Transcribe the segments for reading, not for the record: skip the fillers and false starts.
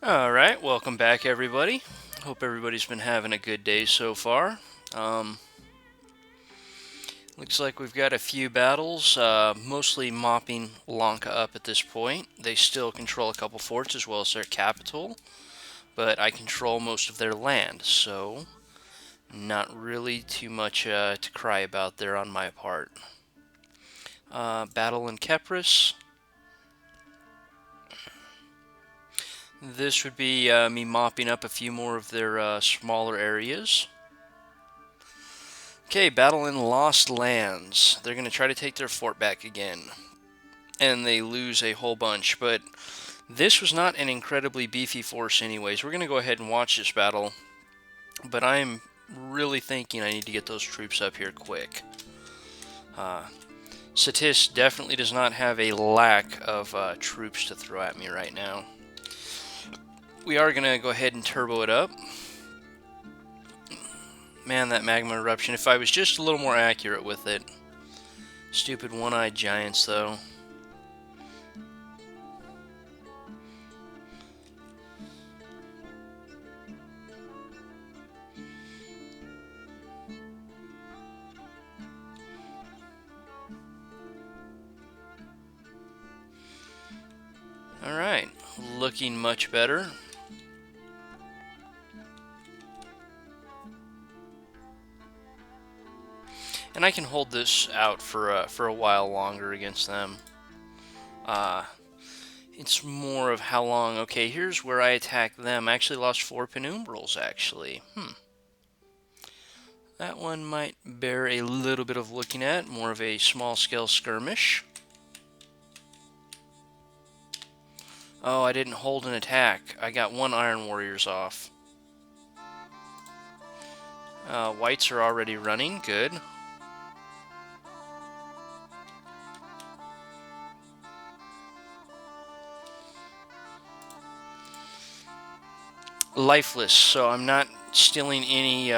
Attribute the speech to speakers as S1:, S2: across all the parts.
S1: Alright, welcome back everybody. Hope everybody's been having a good day so far. Um, Looks like we've got a few battles, mostly mopping Lanka up at this point. They still control a couple forts as well as their capital, but I control most of their land, so not really too much to cry about there on my part. Battle in Kepris. This would be me mopping up a few more of their smaller areas. Okay, battle in Lost Lands. They're going to try to take their fort back again. And they lose a whole bunch, but this was not an incredibly beefy force anyways. We're going to go ahead and watch this battle, but I'm really thinking I need to get those troops up here quick. Satis definitely does not have a lack of troops to throw at me right now. We are going to go ahead and turbo it up. Man, that magma eruption, if I was just a little more accurate with it. Stupid one-eyed giants, though. Alright, looking much better. And I can hold this out for a while longer against them. It's more of how long. Okay, here's where I attack them. I actually lost 4 penumbrals, actually. That one might bear a little bit of looking at. More of a small-scale skirmish. Oh, I didn't hold an attack. I got 1 Iron Warriors off. Whites are already running. Good. Lifeless, so I'm not stealing any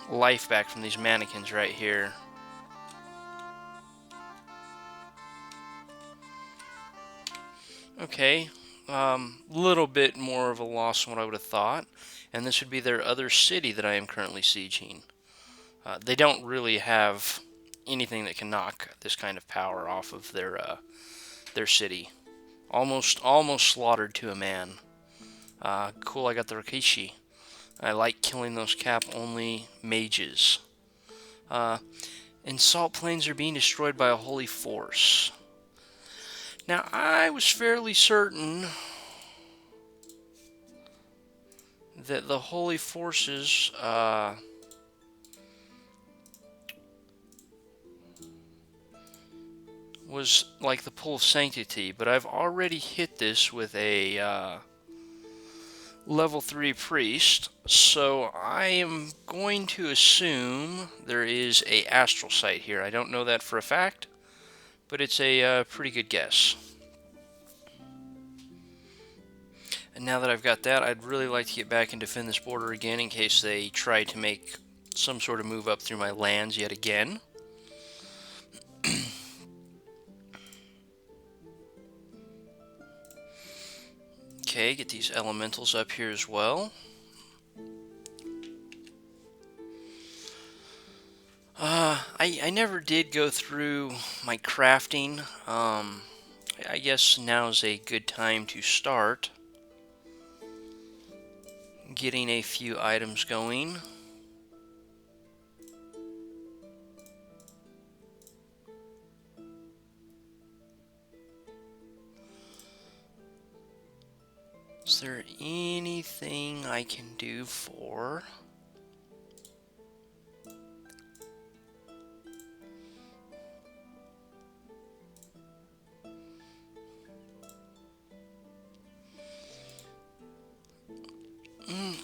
S1: life back from these mannequins right here. Okay, little bit more of a loss than what I would have thought, and this would be their other city that I am currently sieging. They don't really have anything that can knock this kind of power off of their city. Almost slaughtered to a man. Cool, I got the Rikishi. I like killing those cap-only mages. And salt plains are being destroyed by a holy force. Now, I was fairly certain that the holy forces was like the Pool of Sanctity, but I've already hit this with a level 3 priest, so I am going to assume there is a astral site here. I don't know that for a fact, but it's a pretty good guess. And now that I've got that, I'd really like to get back and defend this border again in case they try to make some sort of move up through my lands yet again. Okay, get these elementals up here as well. I never did go through my crafting. I guess now's a good time to start getting a few items going. Is there anything I can do for...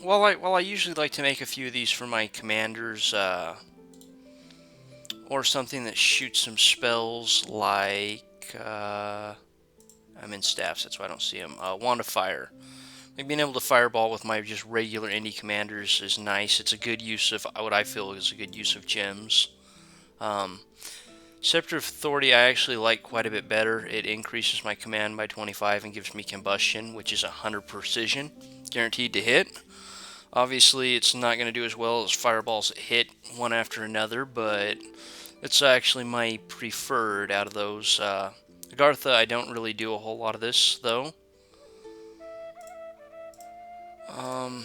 S1: Well, I usually like to make a few of these for my commanders, or something that shoots some spells like, I'm in staffs, that's why I don't see them. Wand of Fire. Like being able to fireball with my just regular indie commanders is nice. It's a good use of what I feel is a good use of gems. Scepter of Authority I actually like quite a bit better. It increases my command by 25 and gives me combustion, which is 100 precision, guaranteed to hit. Obviously, it's not going to do as well as fireballs that hit one after another, but it's actually my preferred out of those. Agartha, I don't really do a whole lot of this, though. Um,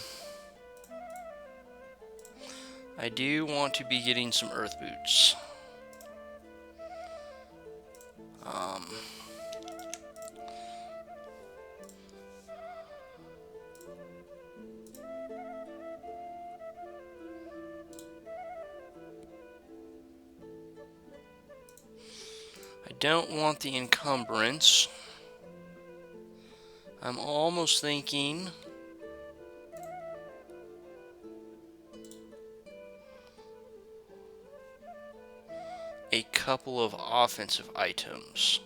S1: I do want to be getting some Earth Boots. Um, I don't want the encumbrance. I'm almost thinking a couple of offensive items.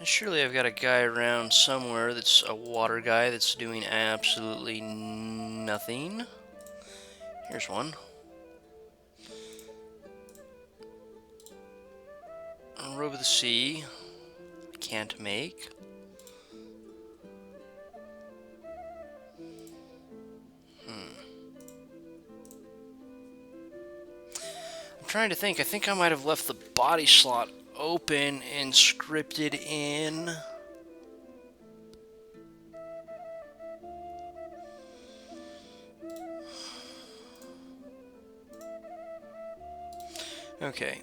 S1: Surely I've got a guy around somewhere that's a water guy that's doing absolutely nothing. Here's one. Robe of the Sea. Can't make. I'm trying to think. I think I might have left the body slot open and scripted in. Okay.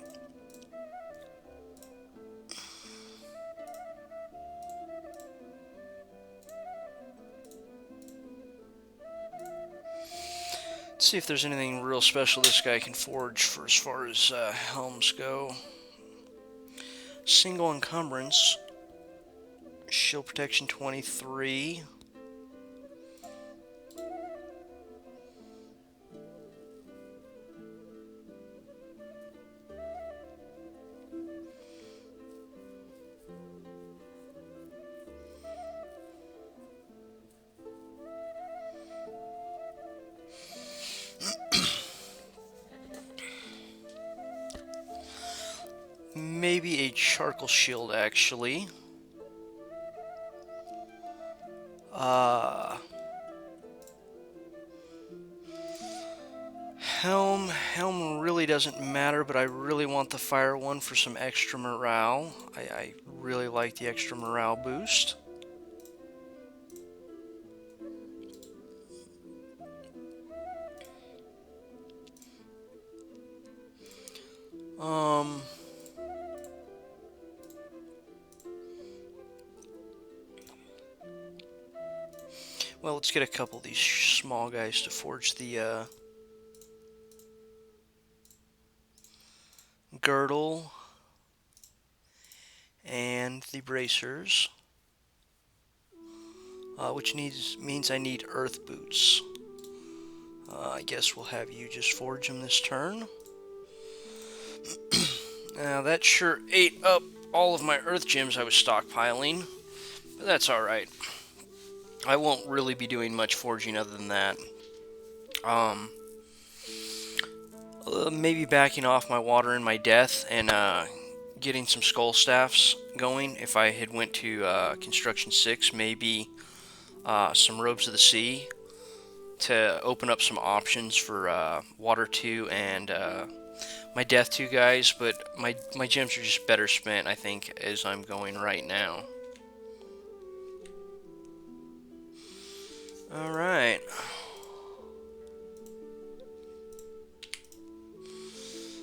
S1: Let's see if there's anything real special this guy can forge for as far as helms go. Single encumbrance. Shield protection 23. Maybe a charcoal shield, actually. Helm really doesn't matter, but I really want the fire one for some extra morale. I really like the extra morale boost. Well, let's get a couple of these small guys to forge the girdle and the bracers, which means I need earth boots. I guess we'll have you just forge them this turn. Now that sure ate up all of my earth gems I was stockpiling, but that's alright. I won't really be doing much forging other than that. Maybe backing off my water and my death and getting some skull staffs going. If I had went to construction 6, maybe some robes of the sea to open up some options for water 2 and my death 2 guys, but my gems are just better spent, I think, as I'm going right now. Alright.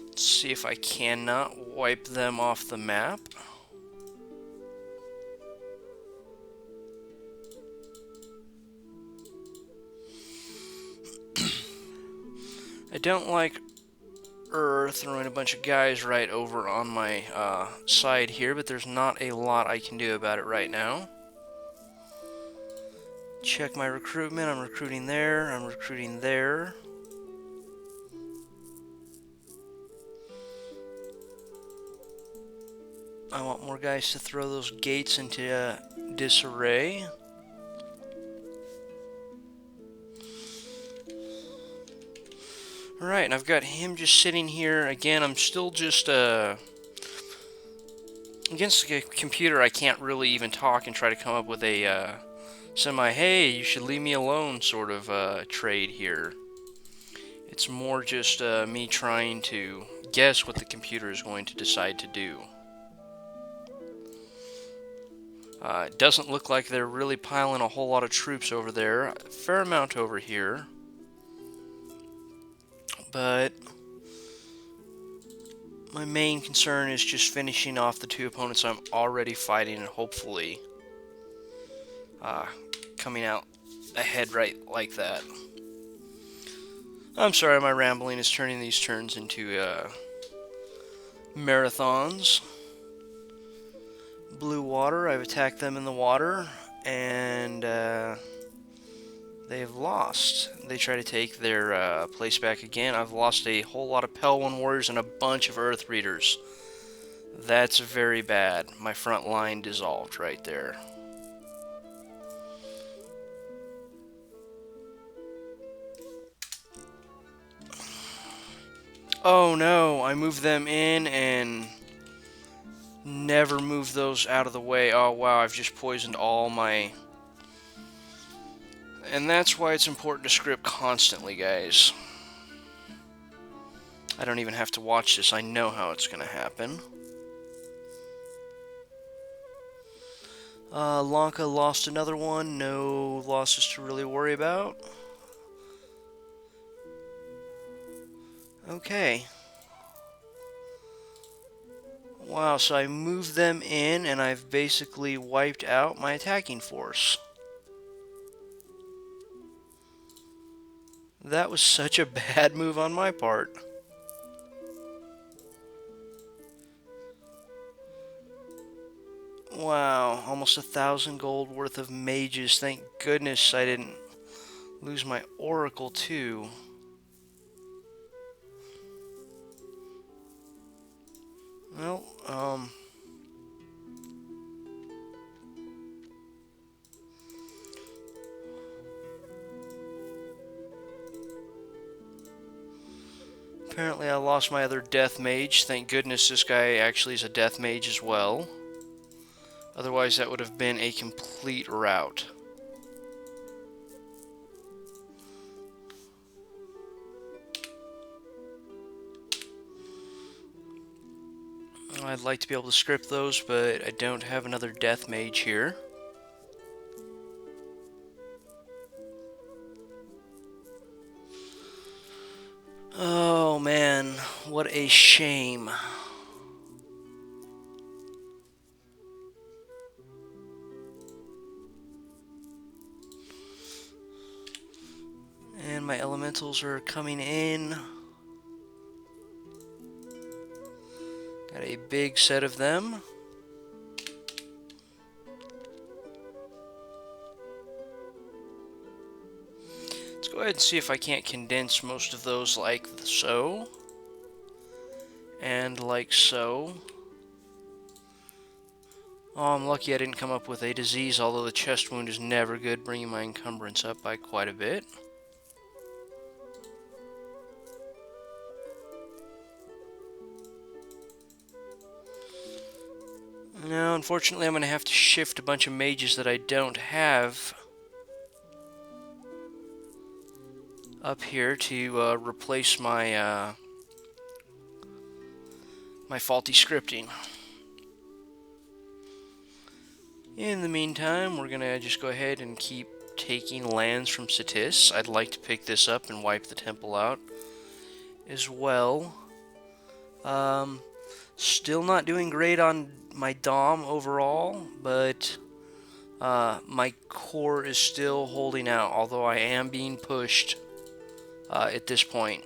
S1: Let's see if I cannot wipe them off the map. I don't like throwing a bunch of guys right over on my side here, but there's not a lot I can do about it right now. Check my recruitment. I'm recruiting there. I'm recruiting there. I want more guys to throw those gates into disarray. Alright, and I've got him just sitting here. Again, I'm still just, against the computer, I can't really even talk and try to come up with a, hey, you should leave me alone sort of, trade here. It's more just, me trying to guess what the computer is going to decide to do. It doesn't look like they're really piling a whole lot of troops over there. A fair amount over here. But my main concern is just finishing off the two opponents I'm already fighting and hopefully coming out ahead right like that. I'm sorry, my rambling is turning these turns into marathons. Blue water, I've attacked them in the water, and they've lost. They try to take their place back again. I've lost a whole lot of Pelwan warriors and a bunch of Earth Readers. That's very bad. My front line dissolved right there. Oh no, I moved them in and never moved those out of the way. Oh wow, I've just poisoned all my... And that's why it's important to script constantly, guys. I don't even have to watch this. I know how it's going to happen. Lanka lost another one. No losses to really worry about. Okay. Wow, so I moved them in, and I've basically wiped out my attacking force. That was such a bad move on my part. Wow, almost 1,000 gold worth of mages. Thank goodness I didn't lose my oracle too. Well, apparently I lost my other death mage. Thank goodness this guy actually is a death mage as well. Otherwise that would have been a complete rout. I'd like to be able to script those, but I don't have another death mage here. Oh man, what a shame. And my elementals are coming in. Got a big set of them. Let's go ahead and see if I can't condense most of those like so. And like so. Oh, I'm lucky I didn't come up with a disease, although the chest wound is never good, bringing my encumbrance up by quite a bit. Now, unfortunately, I'm going to have to shift a bunch of mages that I don't have up here to replace my my faulty scripting. In the meantime, we're going to just go ahead and keep taking lands from Satis. I'd like to pick this up and wipe the temple out as well. Still not doing great on my Dom overall, but my core is still holding out, although I am being pushed at this point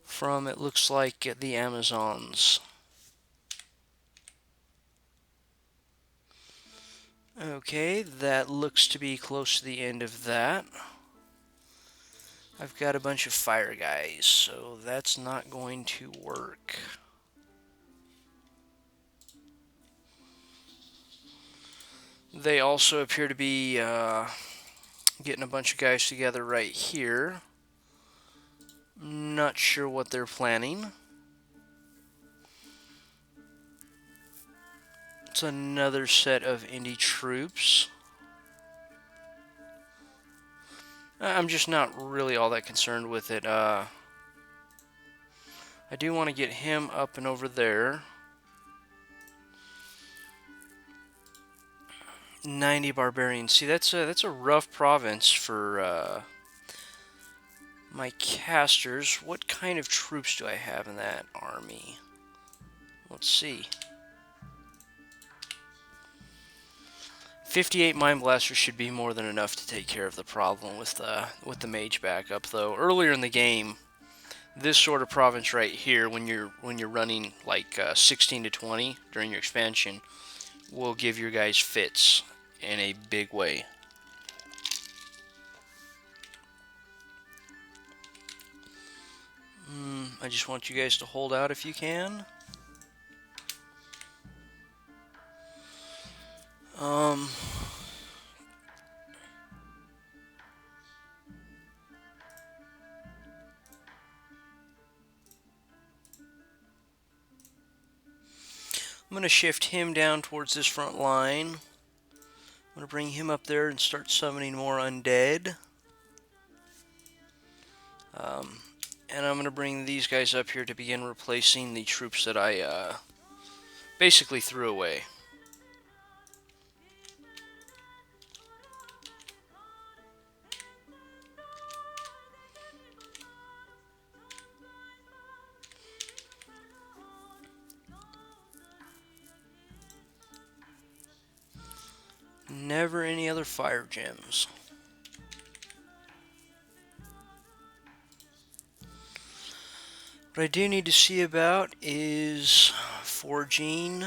S1: from, it looks like, the Amazons. Okay, that looks to be close to the end of that. I've got a bunch of fire guys, so that's not going to work. They also appear to be getting a bunch of guys together right here. Not sure what they're planning. It's another set of indie troops. I'm just not really all that concerned with it. I do want to get him up and over there. 90 barbarians. See, that's a rough province for my casters. What kind of troops do I have in that army? Let's see. 58 Mind Blasters should be more than enough to take care of the problem with the mage backup, though. Earlier in the game, this sort of province right here, when you're running like 16 to 20 during your expansion, will give your guys fits in a big way. I just want you guys to hold out if you can. I'm going to shift him down towards this front line. I'm going to bring him up there and start summoning more undead. And I'm going to bring these guys up here to begin replacing the troops that I basically threw away. Never any other fire gems. What I do need to see about is forging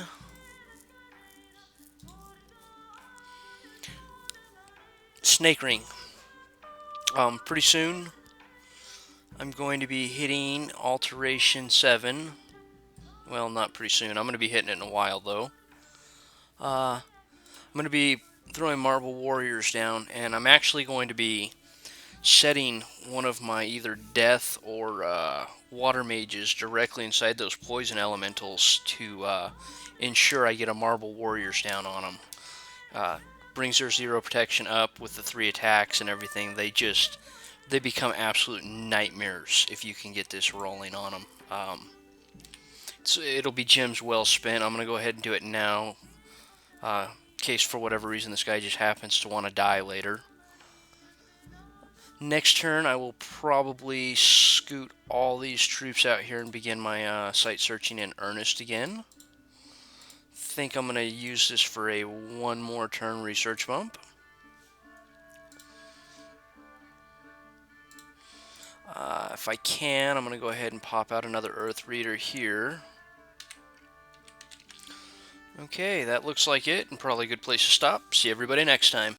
S1: snake ring. Pretty soon I'm going to be hitting alteration 7. Well, not pretty soon. I'm going to be hitting it in a while, though. I'm going to be throwing marble warriors down, and I'm actually going to be setting one of my either death or water mages directly inside those poison elementals to ensure I get a marble warriors down on them. Brings their 0 protection up with the 3 attacks and everything. They become absolute nightmares if you can get this rolling on them. It'll be gems well spent. I'm going to go ahead and do it now. In case for whatever reason this guy just happens to want to die later. Next turn I will probably scoot all these troops out here and begin my site searching in earnest again. Think I'm going to use this for a 1 more turn research bump. If I can, I'm going to go ahead and pop out another Earth Reader here. Okay, that looks like it, and probably a good place to stop. See everybody next time.